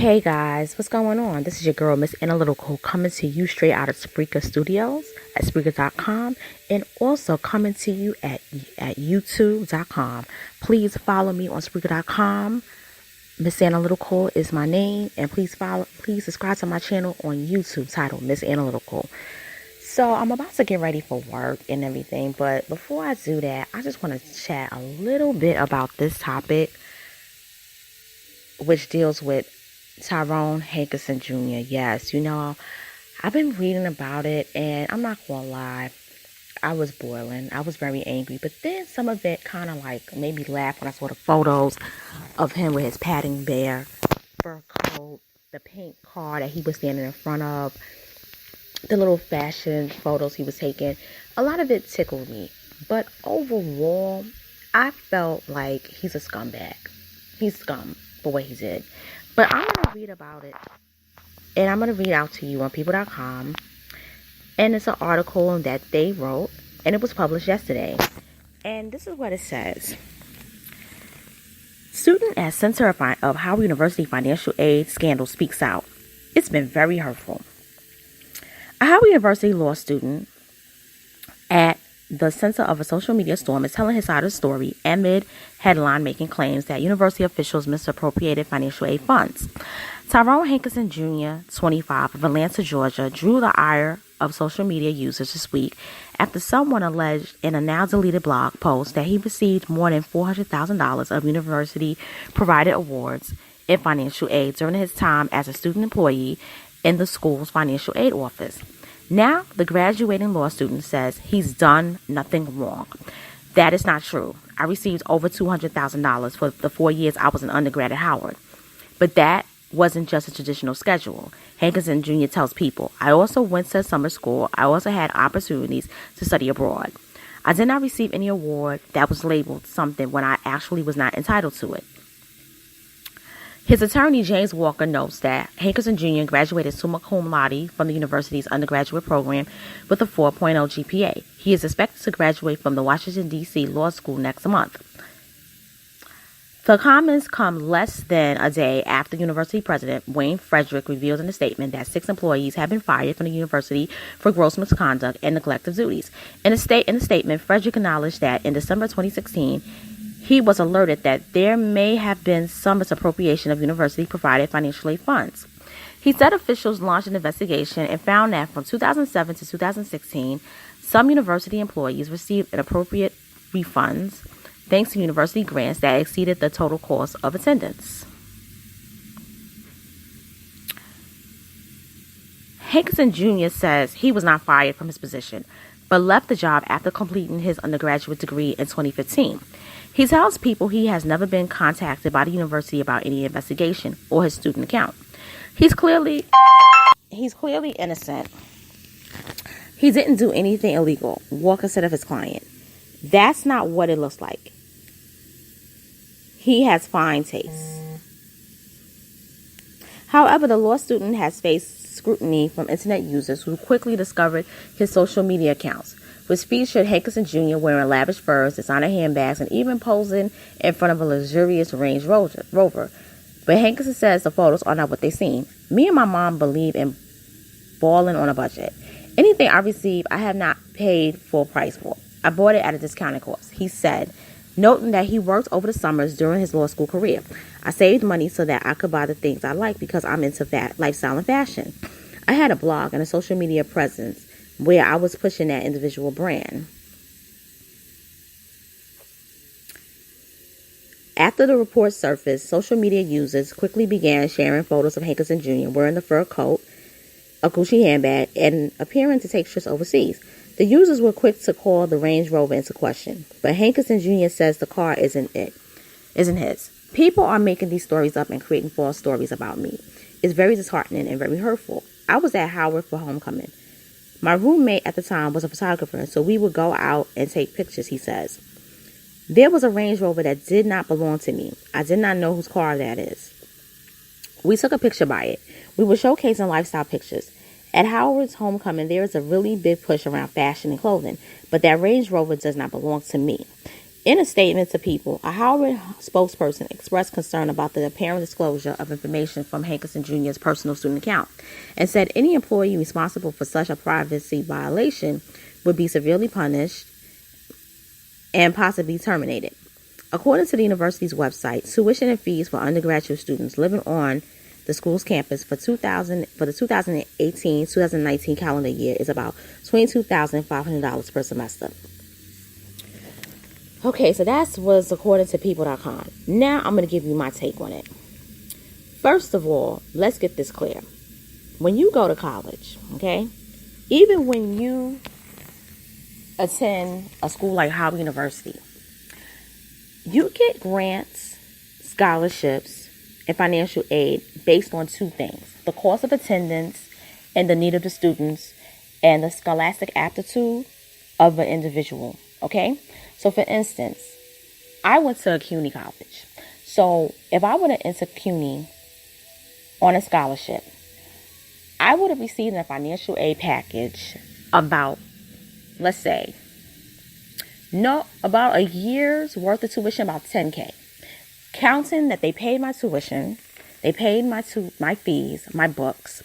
Hey guys, what's going on? This is your girl, Miss Analytical, coming to you straight out of Spreaker Studios at Spreaker.com and also coming to you at YouTube.com. Please follow me on Spreaker.com. Miss Analytical is my name, and please subscribe to my channel on YouTube titled Miss Analytical. So I'm about to get ready for work and everything, but before I do that, I just want to chat a little bit about this topic, which deals with Tyrone Hankerson Jr. Yes, I've been reading about it, and I'm not gonna lie, I was boiling. I was very angry, but then some of it kind of like made me laugh when I saw the photos of him with his padding bear, fur coat, the pink car that he was standing in front of, the little fashion photos he was taking. A lot of it tickled me, but overall, I felt like he's a scumbag. He's scum for what he did. But I'm going to read about it, and I'm going to read out to you on people.com, and it's an article that they wrote, and it was published yesterday. And this is what it says. Student at Center of Howard University Financial Aid Scandal speaks out. It's been very hurtful. A Howard University law student at the center of a social media storm is telling his side of the story amid headline making claims that university officials misappropriated financial aid funds. Tyrone Hankerson Jr., 25, of Atlanta, Georgia, drew the ire of social media users this week after someone alleged in a now deleted blog post that he received more than $400,000 of university provided awards in financial aid during his time as a student employee in the school's financial aid office. Now, the graduating law student says he's done nothing wrong. That is not true. I received over $200,000 for the 4 years I was an undergrad at Howard. But that wasn't just a traditional schedule. Hankerson Jr. tells People, I also went to summer school. I also had opportunities to study abroad. I did not receive any award that was labeled something when I actually was not entitled to it. His attorney, James Walker, notes that Hankerson Jr. graduated summa cum laude from the university's undergraduate program with a 4.0 GPA. He is expected to graduate from the Washington, D.C. Law School next month. The comments come less than a day after University President Wayne Frederick revealed in a statement that 6 employees have been fired from the university for gross misconduct and neglect of duties. In a statement, Frederick acknowledged that in December 2016, he was alerted that there may have been some misappropriation of university-provided financial aid funds. He said officials launched an investigation and found that from 2007 to 2016, some university employees received inappropriate refunds thanks to university grants that exceeded the total cost of attendance. Hankerson Jr. says he was not fired from his position, but left the job after completing his undergraduate degree in 2015. He tells People he has never been contacted by the university about any investigation or his student account. He's clearly innocent. He didn't do anything illegal, Walker said of his client. That's not what it looks like. He has fine taste. However, the law student has faced scrutiny from internet users who quickly discovered his social media accounts, which featured Hankerson Jr. wearing lavish furs, designer handbags, and even posing in front of a luxurious Range Rover. But Hankerson says the photos are not what they seem. Me and my mom believe in balling on a budget. Anything I receive, I have not paid full price for. I bought it at a discounted cost, he said, noting that he worked over the summers during his law school career. I saved money so that I could buy the things I like because I'm into lifestyle and fashion. I had a blog and a social media presence where I was pushing that individual brand. After the report surfaced, social media users quickly began sharing photos of Hankerson Jr. wearing the fur coat, a Gucci handbag, and appearing to take trips overseas. The users were quick to call the Range Rover into question, but Hankerson Jr. says the car isn't his. People are making these stories up and creating false stories about me. It's very disheartening and very hurtful. I was at Howard for homecoming. My roommate at the time was a photographer, so we would go out and take pictures, he says. There was a Range Rover that did not belong to me. I did not know whose car that is. We took a picture by it. We were showcasing lifestyle pictures. At Howard's homecoming, there is a really big push around fashion and clothing, but that Range Rover does not belong to me. In a statement to People, a Howard spokesperson expressed concern about the apparent disclosure of information from Hankerson Jr.'s personal student account and said any employee responsible for such a privacy violation would be severely punished and possibly terminated. According to the university's website, tuition and fees for undergraduate students living on the school's campus for the 2018-2019 calendar year is about $22,500 per semester. Okay, so that was according to people.com. Now I'm going to give you my take on it. First of all, let's get this clear. When you go to college, okay, even when you attend a school like Howard University, you get grants, scholarships, and financial aid based on two things: the cost of attendance and the need of the students and the scholastic aptitude of an individual, okay? So for instance, I went to a CUNY college. So if I went into CUNY on a scholarship, I would have received a financial aid package about, let's say, about a year's worth of tuition, about $10,000. Counting that they paid my tuition, they paid my fees, my books,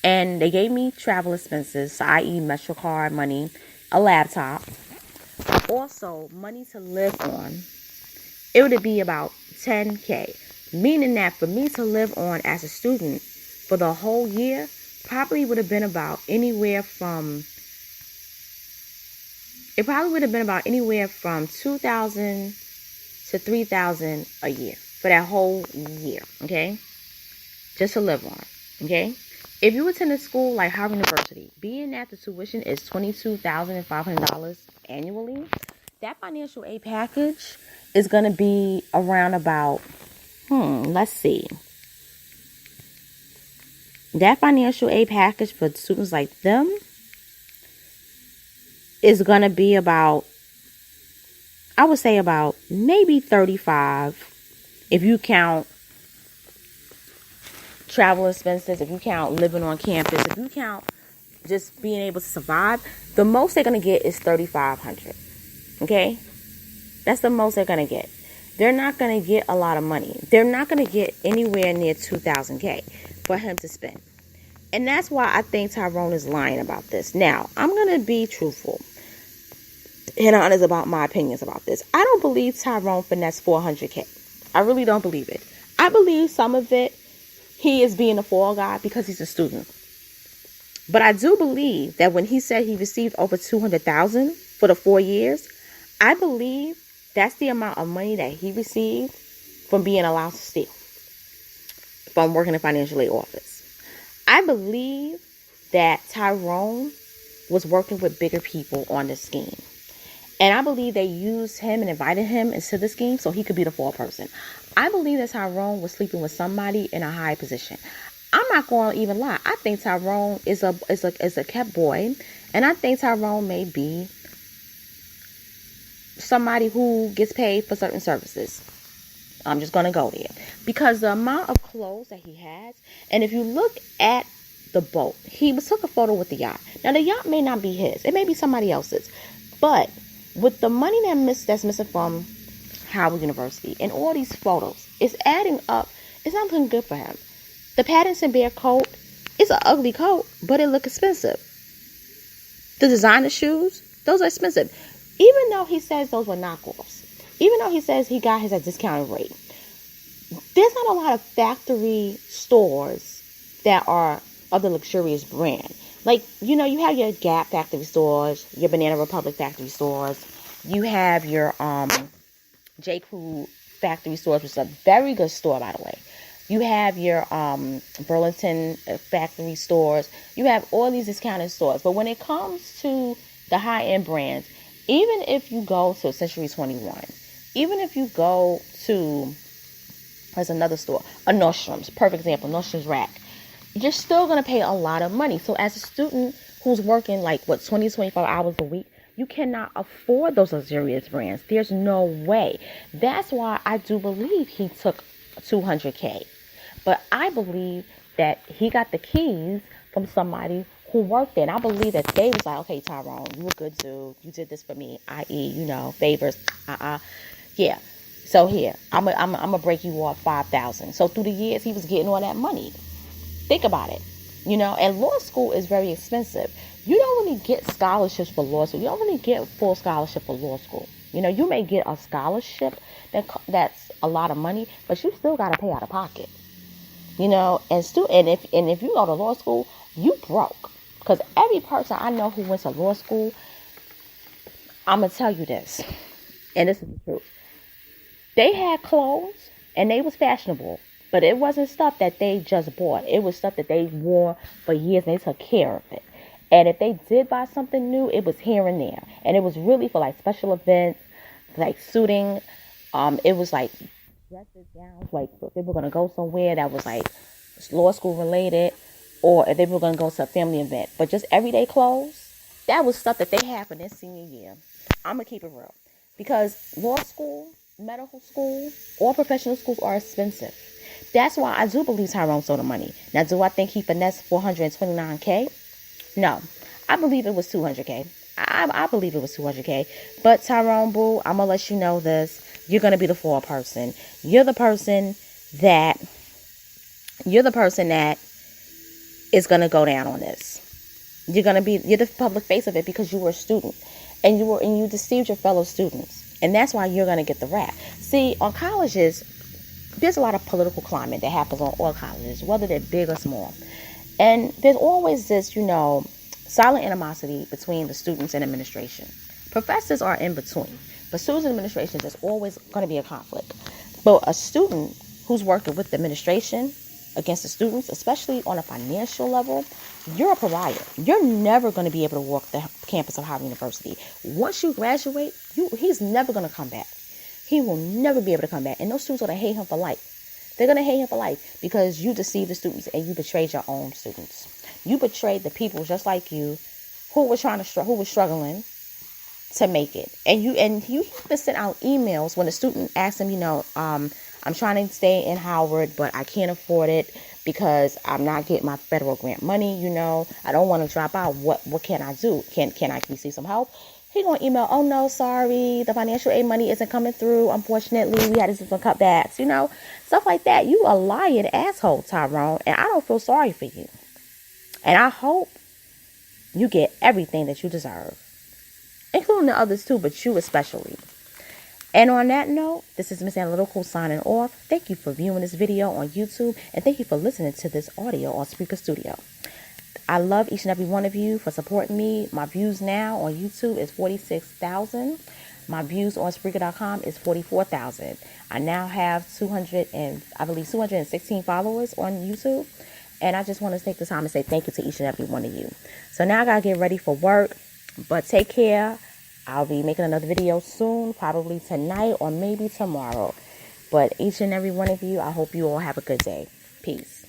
and they gave me travel expenses, i.e. MetroCard money, a laptop, also money to live on. It would be about $10,000, meaning that for me to live on as a student for the whole year probably would have been about anywhere from $2,000 to $3,000 a year for that whole year, okay? Just to live on, okay? If you attend a school like Howard University, being that the tuition is $22,500 annually, that financial aid package is going to be around about, let's see. That financial aid package for students like them is going to be about, I would say about maybe 35 if you count travel expenses, if you count living on campus, if you count just being able to survive. The most they're going to get is $3,500. Okay? That's the most they're going to get. They're not going to get a lot of money. They're not going to get anywhere near $2,000 for him to spend. And that's why I think Tyrone is lying about this. Now, I'm going to be truthful and honest about my opinions about this. I don't believe Tyrone finessed $400,000. I really don't believe it. I believe some of it, he is being a fall guy because he's a student. But I do believe that when he said he received over $200,000 for the 4 years, I believe that's the amount of money that he received from being allowed to steal, from working in financial aid office. I believe that Tyrone was working with bigger people on this scheme. And I believe they used him and invited him into the scheme so he could be the fall person. I believe that Tyrone was sleeping with somebody in a high position. I'm not going to even lie. I think Tyrone is a kept boy. And I think Tyrone may be somebody who gets paid for certain services. I'm just going to go there. Because the amount of clothes that he has, and if you look at the boat, he took a photo with the yacht. Now, the yacht may not be his. It may be somebody else's. But with the money that's missing from Howard University and all these photos, it's adding up. It's not looking good for him. The Pattinson Bear coat is an ugly coat, but it looks expensive. The designer shoes, those are expensive. Even though he says those were knockoffs, even though he says he got his at discounted rate, there's not a lot of factory stores that are of the luxurious brand. Like, you have your Gap factory stores, your Banana Republic factory stores. You have your J. Crew factory stores, which is a very good store, by the way. You have your Burlington factory stores. You have all these discounted stores. But when it comes to the high-end brands, even if you go to Century 21, even if you go to, there's another store, a Nordstrom's, perfect example, Nordstrom's Rack, you're still going to pay a lot of money. So as a student who's working 20, 25 hours a week, you cannot afford those luxurious brands. There's no way. That's why I do believe he took $200,000. But I believe that he got the keys from somebody who worked there. And I believe that they was like, okay, Tyrone, you a good dude. You did this for me, i.e., favors. Yeah. So here, I'm gonna break you off 5,000. So through the years, he was getting all that money. Think about it. And law school is very expensive. You don't really get scholarships for law school. You don't really get full scholarship for law school. You may get a scholarship that's a lot of money, but you still got to pay out of pocket. And if you go to law school, you broke. Because every person I know who went to law school, I'm going to tell you this, and this is the truth. They had clothes, and they was fashionable, but it wasn't stuff that they just bought. It was stuff that they wore for years, and they took care of it. And if they did buy something new, it was here and there. And it was really for like special events, like suiting. It was like dresses, gowns, like if they were going to go somewhere that was like law school related, or if they were going to go to a family event. But just everyday clothes, that was stuff that they had for their senior year. I'm going to keep it real. Because law school, medical school, or professional schools are expensive. That's why I do believe Tyrone stole the money. Now, do I think he finessed $429K? No, I believe it was $200K. I believe it was $200K. But Tyrone, boo, I'm going to let you know this. You're going to be the four person. You're the person that is going to go down on this. You're the public face of it because you were a student and you deceived your fellow students. And that's why you're going to get the rap. See, on colleges, there's a lot of political climate that happens on all colleges, whether they're big or small. And there's always this, silent animosity between the students and administration. Professors are in between, but students and administration, there's always going to be a conflict. But a student who's working with the administration against the students, especially on a financial level, you're a pariah. You're never going to be able to walk the campus of Howard University. Once you graduate, he's never going to come back. He will never be able to come back. And those students are going to hate him for life. They're going to hate him for life because you deceived the students and you betrayed your own students. You betrayed the people just like you who were struggling to make it. And you even sent out emails when the student asked him, I'm trying to stay in Howard, but I can't afford it because I'm not getting my federal grant money. I don't want to drop out. What can I do? Can I receive some help? He gonna email, oh no, sorry, the financial aid money isn't coming through. Unfortunately, we had to do some cutbacks, stuff like that. You a lying asshole, Tyrone, and I don't feel sorry for you. And I hope you get everything that you deserve, including the others too, but you especially. And on that note, this is Miss Analytical signing off. Thank you for viewing this video on YouTube, and thank you for listening to this audio on Spreaker Studio. I love each and every one of you for supporting me. My views now on YouTube is 46,000. My views on Spreaker.com is 44,000. I now have 216 followers on YouTube. And I just want to take the time to say thank you to each and every one of you. So now I got to get ready for work. But take care. I'll be making another video soon, probably tonight or maybe tomorrow. But each and every one of you, I hope you all have a good day. Peace.